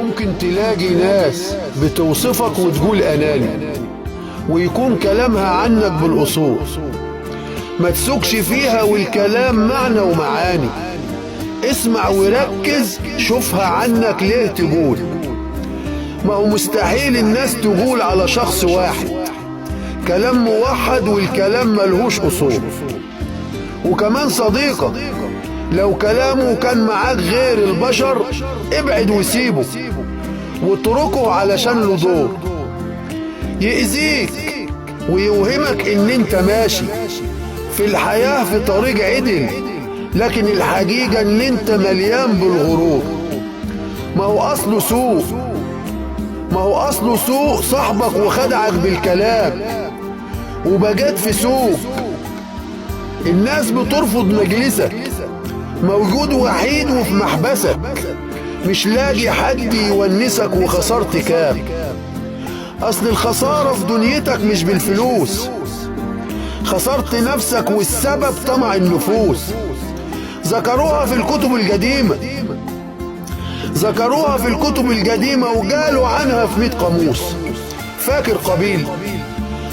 ممكن تلاقي ناس بتوصفك وتقول أناني، ويكون كلامها عنك بالأصول، ما تسوقش فيها والكلام معنى ومعاني. اسمع وركز، شوفها عنك ليه تقول. ما هو مستحيل الناس تقول على شخص واحد كلام موحد والكلام ملهوش أصول. وكمان صديقك لو كلامه كان معاك غير البشر ابعد وسيبه واتركه علشان له دور يأذيك ويوهمك ان انت ماشي في الحياة في طريق عدل، لكن الحقيقة ان انت مليان بالغرور. ما هو اصله سوء صاحبك وخدعك بالكلام وبقيت في سوق. الناس بترفض مجلسك، موجود وحيد وفي محبسك، مش لاقي حد يونسك وخسرت كام. اصل الخسارة في دنيتك مش بالفلوس، خسرت نفسك والسبب طمع النفوس. ذكروها في الكتب القديمة وقالوا عنها في 100 قاموس.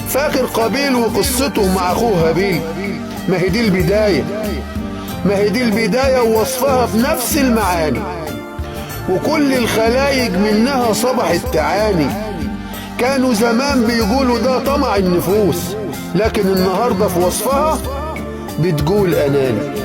فاكر قابيل وقصته مع اخوه هابيل؟ ما هي دي البداية ووصفها بنفس المعاني، وكل الخلايق منها صبحت تعاني. كانوا زمان بيقولوا ده طمع النفوس، لكن النهاردة في وصفها بتقول أناني.